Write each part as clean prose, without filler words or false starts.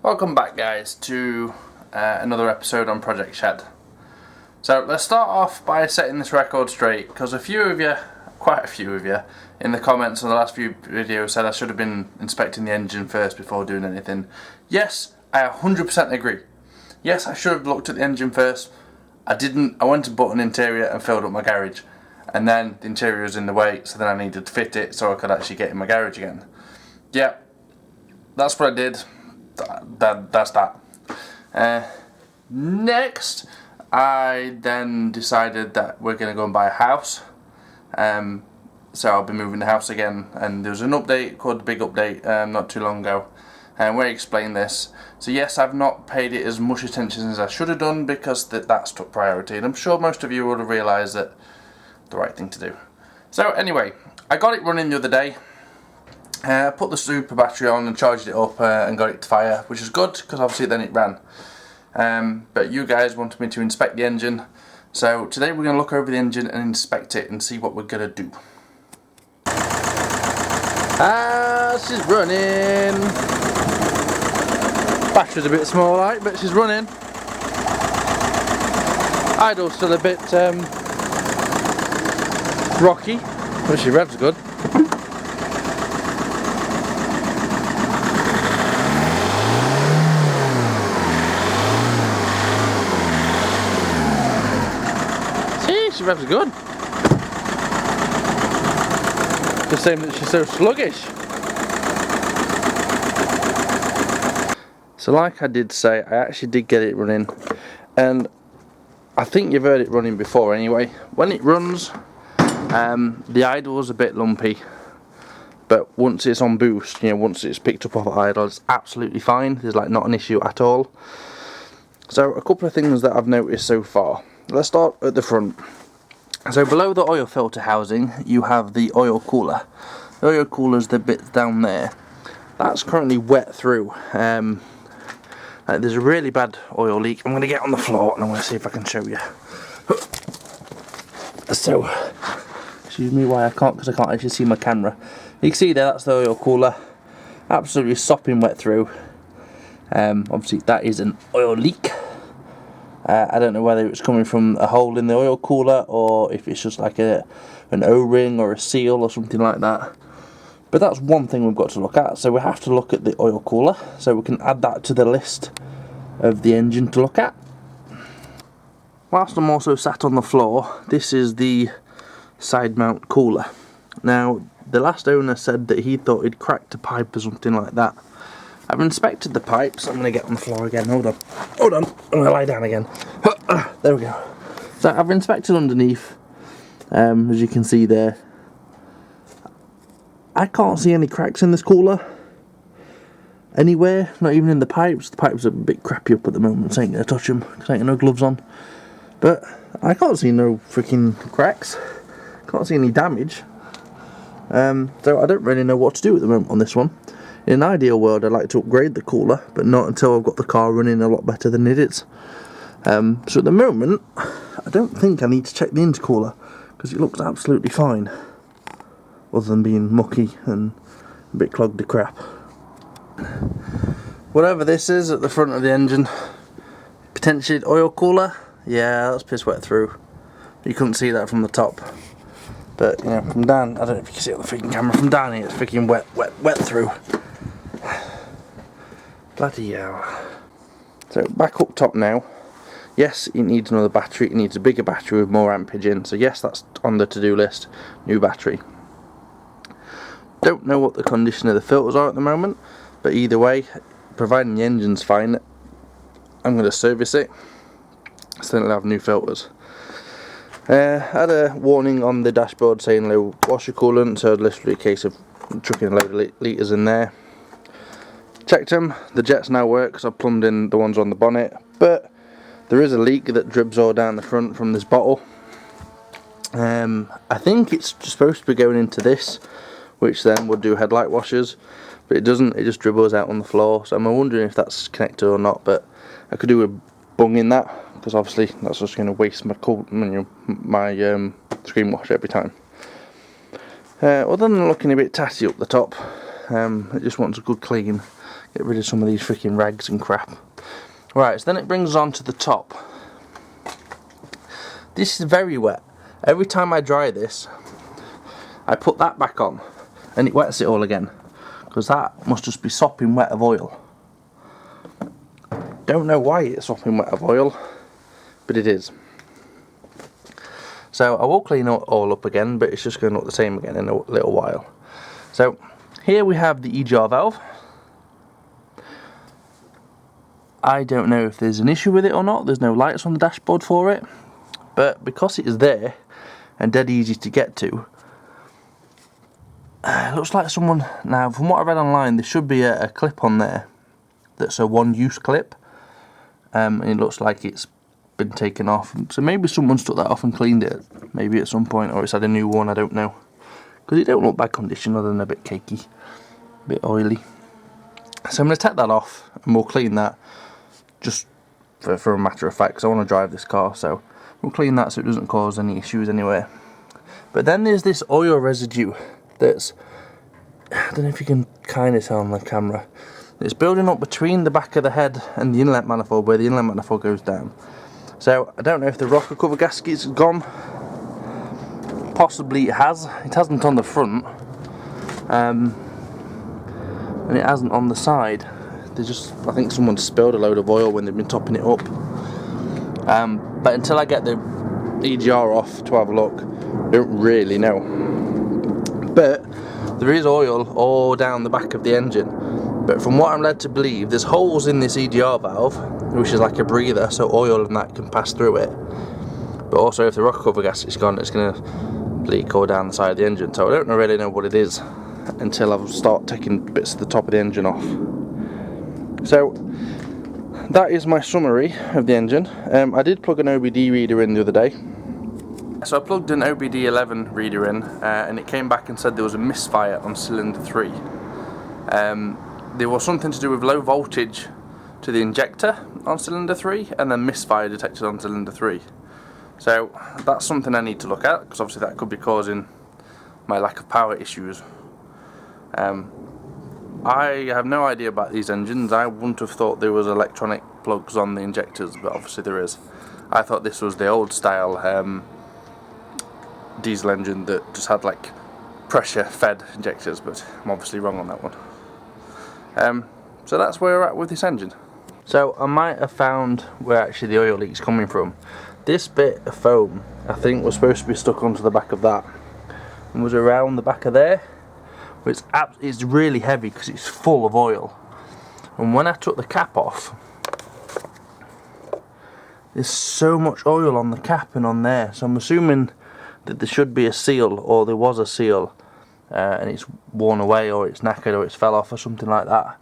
Welcome back, guys, to another episode on Project Shed. So let's start off by setting this record straight, because quite a few of you, in the comments on the last few videos said I should have been inspecting the engine first before doing anything. Yes, I 100% agree. Yes, I should have looked at the engine first. I didn't. I went and bought an interior and filled up my garage, and then the interior was in the way, so then I needed to fit it so I could actually get in my garage again. Yeah, that's what I did. That's that. Next, I then decided that we're going to go and buy a house. So I'll be moving the house again, and there was an update called the Big Update not too long ago, where I explained this. So yes, I've not paid it as much attention as I should have done because that's took priority, and I'm sure most of you would have realised that the right thing to do. So anyway, I got it running the other day. I put the super battery on and charged it up and got it to fire, which is good because obviously then it ran. But you guys wanted me to inspect the engine, so today we're going to look over the engine and inspect it and see what we're going to do. She's running. Battery's a bit small, right, but she's running. Idle's still a bit rocky, but she revs good. She revs good. Just saying that she's so sluggish. So like I did say, I actually did get it running, and I think you've heard it running before anyway. When it runs, the idle's a bit lumpy, but once it's on boost, once it's picked up off idle, it's absolutely fine. There's like not an issue at all. So a couple of things that I've noticed so far. Let's start at the front. So below the oil filter housing, you have the oil cooler. The oil cooler's the bit down there. That's currently wet through. There's a really bad oil leak. I'm going to get on the floor and I'm going to see if I can show you. So, excuse me why I can't, because I can't actually see my camera. You can see there, that's the oil cooler. Absolutely sopping wet through. Obviously that is an oil leak. I don't know whether it's coming from a hole in the oil cooler or if it's just like an O-ring or a seal or something like that. But that's one thing we've got to look at. So we have to look at the oil cooler, so we can add that to the list of the engine to look at. Whilst I'm also sat on the floor, this is the side mount cooler. Now the last owner said that he thought he'd cracked a pipe or something like that. I've inspected the pipes. I'm going to get on the floor again. Hold on. I'm going to lie down again. There we go. So I've inspected underneath. As you can see there, I can't see any cracks in this cooler anywhere. Not even in the pipes. The pipes are a bit crappy up at the moment. So I ain't going to touch them because I ain't got no gloves on. But I can't see no freaking cracks. Can't see any damage. So I don't really know what to do at the moment on this one. In an ideal world, I'd like to upgrade the cooler, but not until I've got the car running a lot better than it is. So at the moment, I don't think I need to check the intercooler, because it looks absolutely fine, other than being mucky and a bit clogged to crap. Whatever this is at the front of the engine, potentially oil cooler, yeah, that's piss wet through. You couldn't see that from the top. But, from down, I don't know if you can see it on the freaking camera, from down here it's freaking wet through. Bloody hell. So back up top now. Yes, it needs another battery. It needs a bigger battery with more ampage in. So yes, that's on the to-do list. New battery. Don't know what the condition of the filters are at the moment, but either way, providing the engine's fine, I'm going to service it, so then it'll have new filters. I had a warning on the dashboard saying low washer coolant, so literally a case of chucking a load of litres in there. Checked them, the jets now work because I've plumbed in the ones on the bonnet, but there is a leak that dribs all down the front from this bottle. I think it's supposed to be going into this, which then would do headlight washers, but it doesn't, it just dribbles out on the floor, so I'm wondering if that's connected or not, but I could do a bung in that, because obviously that's just going to waste my screen wash every time. Other than looking a bit tatty up the top, it just wants a good clean. get rid of some of these freaking rags and crap. Right, so then it brings us on to the top. This is very wet. Every time I dry this, I put that back on and it wets it all again, because that must just be sopping wet of oil. Don't know why it's sopping wet of oil, but it is. So I will clean it all up again, but it's just going to look the same again in a little while. So here we have the EGR valve. I don't know if there's an issue with it or not. There's no lights on the dashboard for it, but because it is there and dead easy to get to, it looks like someone, now from what I read online, there should be a clip on there that's a one-use clip, and it looks like it's been taken off. So maybe someone's took that off and cleaned it, maybe at some point, or it's had a new one, I don't know. Because it don't look bad condition other than a bit cakey, a bit oily. So I'm going to take that off and we'll clean that, just for a matter of fact, because I want to drive this car, so we'll clean that so it doesn't cause any issues anywhere. But then there's this oil residue that's, I don't know if you can kind of tell on the camera, it's building up between the back of the head and the inlet manifold, where the inlet manifold goes down. So I don't know if the rocker cover gasket's gone. Possibly it has. It hasn't on the front, and it hasn't on the side. I think someone spilled a load of oil when they've been topping it up. But until I get the EGR off to have a look, I don't really know. But there is oil all down the back of the engine. But from what I'm led to believe, there's holes in this EGR valve, which is like a breather, so oil and that can pass through it. But also if the rocker cover gasket's gone, it's going to leak all down the side of the engine. So I don't really know what it is until I start taking bits of the top of the engine off. So that is my summary of the engine. I did plug an OBD reader in the other day. So I plugged an OBD11 reader in, and it came back and said there was a misfire on cylinder 3. There was something to do with low voltage to the injector on cylinder 3, and then misfire detected on cylinder 3. So that's something I need to look at, because obviously that could be causing my lack of power issues. I have no idea about these engines. I wouldn't have thought there was electronic plugs on the injectors, but obviously there is. I thought this was the old style diesel engine that just had like pressure fed injectors, but I'm obviously wrong on that one. So that's where we're at with this engine. So I might have found where actually the oil leak's coming from. This bit of foam, I think, was supposed to be stuck onto the back of that and was around the back of there. It's really heavy because it's full of oil, and when I took the cap off, there's so much oil on the cap and on there, so I'm assuming that there should be a seal, or there was a seal, and it's worn away, or it's knackered, or it's fell off, or something like that.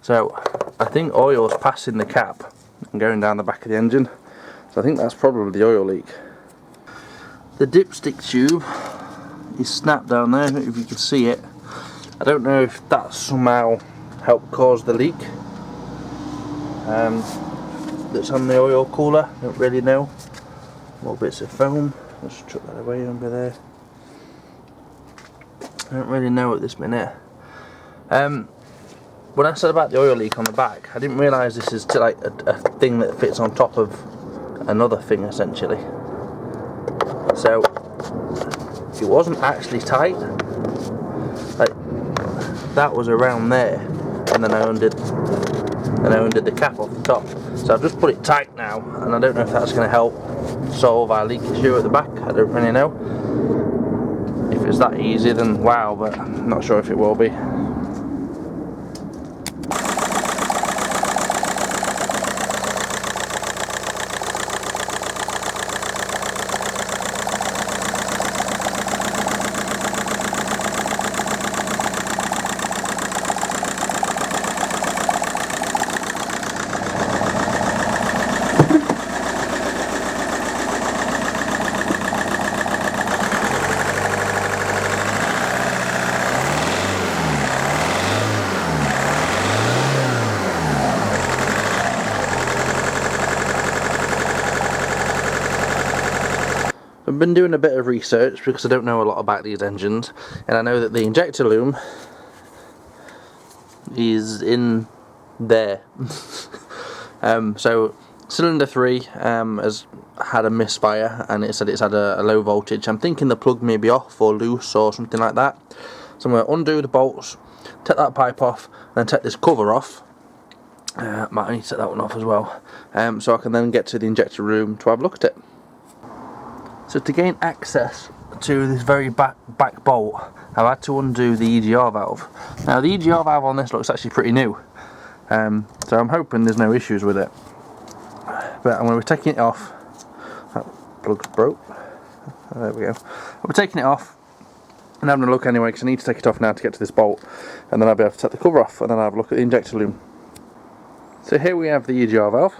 So I think oil's passing the cap and going down the back of the engine, so I think that's probably the oil leak. The dipstick tube is snapped down there, if you can see it. I don't know if that somehow helped cause the leak that's on the oil cooler. I don't really know. More bits of foam. Let's chuck that away under there. I don't really know at this minute. When I said about the oil leak on the back, I didn't realise this is like a thing that fits on top of another thing essentially. So it wasn't actually tight. Like, that was around there, and then I undid the cap off the top. So I've just put it tight now, and I don't know if that's going to help solve our leak issue at the back. I don't really know. If it's that easy, then wow, but I'm not sure if it will be. I've been doing a bit of research because I don't know a lot about these engines, and I know that the injector loom is in there. So cylinder 3 has had a misfire, and it said it's had a low voltage. I'm thinking the plug may be off or loose or something like that. So I'm going to undo the bolts, take that pipe off, and then take this cover off. Might need to take that one off as well, so I can then get to the injector room to have a look at it. So to gain access to this very back bolt, I've had to undo the EGR valve. Now the EGR valve on this looks actually pretty new, so I'm hoping there's no issues with it. But I'm going to be taking it off. That plug's broke. There we go. I'll be taking it off and having a look anyway, because I need to take it off now to get to this bolt, and then I'll be able to take the cover off, and then I'll have a look at the injector loom. So here we have the EGR valve.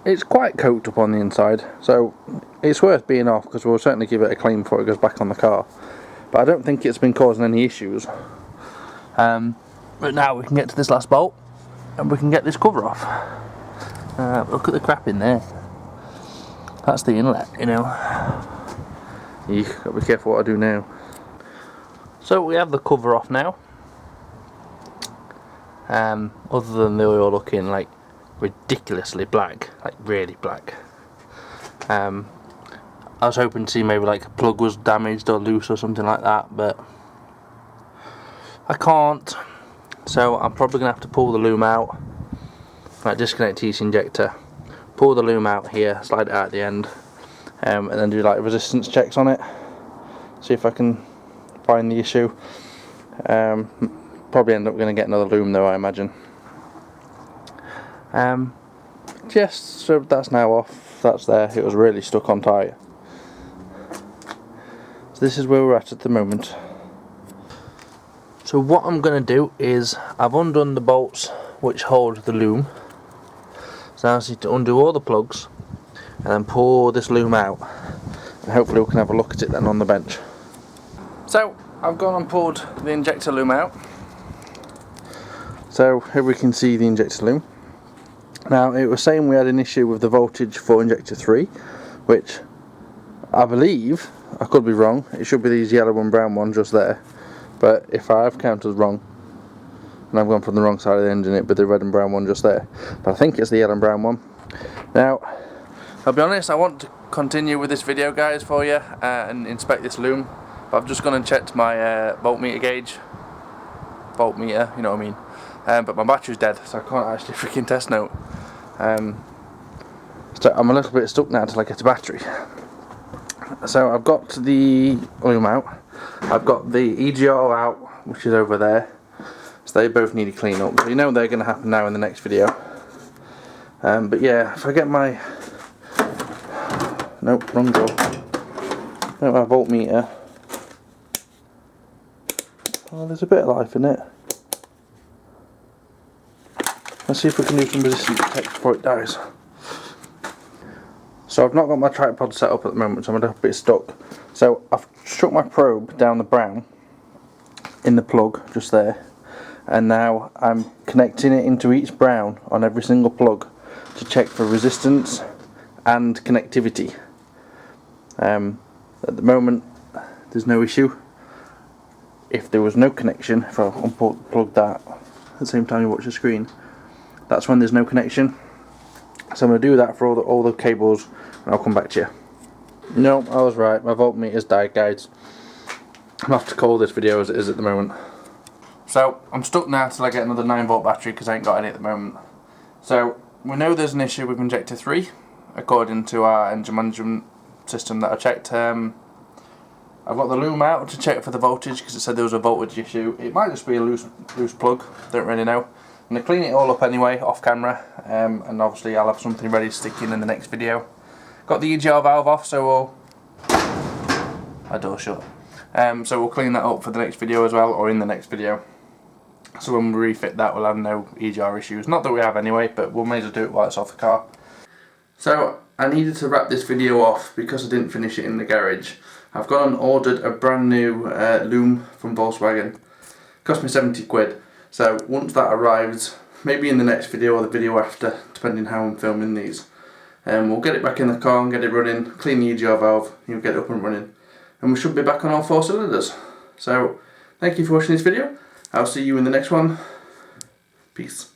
It's quite coked up on the inside, so it's worth being off, because we'll certainly give it a clean before it goes back on the car. But I don't think it's been causing any issues. But now we can get to this last bolt, and we can get this cover off. Look at the crap in there. That's the inlet, you know. You've got to be careful what I do now. So we have the cover off now. Other than the oil looking like ridiculously black, like really black. I was hoping to see maybe like a plug was damaged or loose or something like that, but I can't. So I'm probably going to have to pull the loom out, like disconnect the injector, pull the loom out here, slide it out at the end, and then do like resistance checks on it, see if I can find the issue. Probably end up going to get another loom though, I imagine. Yes, so that's now off, that's there, it was really stuck on tight. So this is where we're at the moment. So what I'm going to do is, I've undone the bolts which hold the loom. So now I need to undo all the plugs and then pull this loom out, and hopefully we can have a look at it then on the bench. So I've gone and pulled the injector loom out. So here we can see the injector loom. Now it was saying we had an issue with the voltage for injector 3, which I believe, I could be wrong, it should be these yellow and brown ones just there. But if I have counted wrong, and I've gone from the wrong side of the engine, it'd be the red and brown one just there. But I think it's the yellow and brown one. Now, I'll be honest, I want to continue with this video, guys, for you, and inspect this loom. But I've just gone and checked my voltmeter gauge. Voltmeter, you know what I mean. But my battery's dead, so I can't actually freaking test note. So I'm a little bit stuck now till I get a battery. So I've got the loom out. I've got the EGR out, which is over there. So they both need a clean up. So you know they're going to happen now in the next video. But yeah, if I get my... Nope, wrong door. Get my voltmeter. Oh, there's a bit of life in it. Let's see if we can do some resistance checks before it dies. So I've not got my tripod set up at the moment, so I'm a little bit stuck. So I've stuck my probe down the brown in the plug just there, and now I'm connecting it into each brown on every single plug to check for resistance and connectivity. At the moment there's no issue. If there was no connection, if I unplug that at the same time you watch the screen, that's when there's no connection. So I'm going to do that for all the cables, and I'll come back to you. No, I was right, my voltmeter's died, guys. I'm going to have to call this video as it is at the moment. So I'm stuck now till I get another 9-volt battery, because I ain't got any at the moment. So we know there's an issue with injector 3 according to our engine management system that I checked. I've got the loom out to check for the voltage, because it said there was a voltage issue. It might just be a loose plug, don't really know. I'm going to clean it all up anyway, off camera, and obviously I'll have something ready to stick in the next video. Got the EGR valve off, so we'll... My door shut. So we'll clean that up for the next video as well, or in the next video. So when we refit that, we'll have no EGR issues. Not that we have anyway, but we'll may as well do it while it's off the car. So I needed to wrap this video off because I didn't finish it in the garage. I've gone and ordered a brand new loom from Volkswagen. Cost me 70 quid. So once that arrives, maybe in the next video or the video after, depending how I'm filming these, we'll get it back in the car and get it running, clean the EGR valve, you'll get it up and running, and we should be back on all 4 cylinders. So thank you for watching this video. I'll see you in the next one. Peace.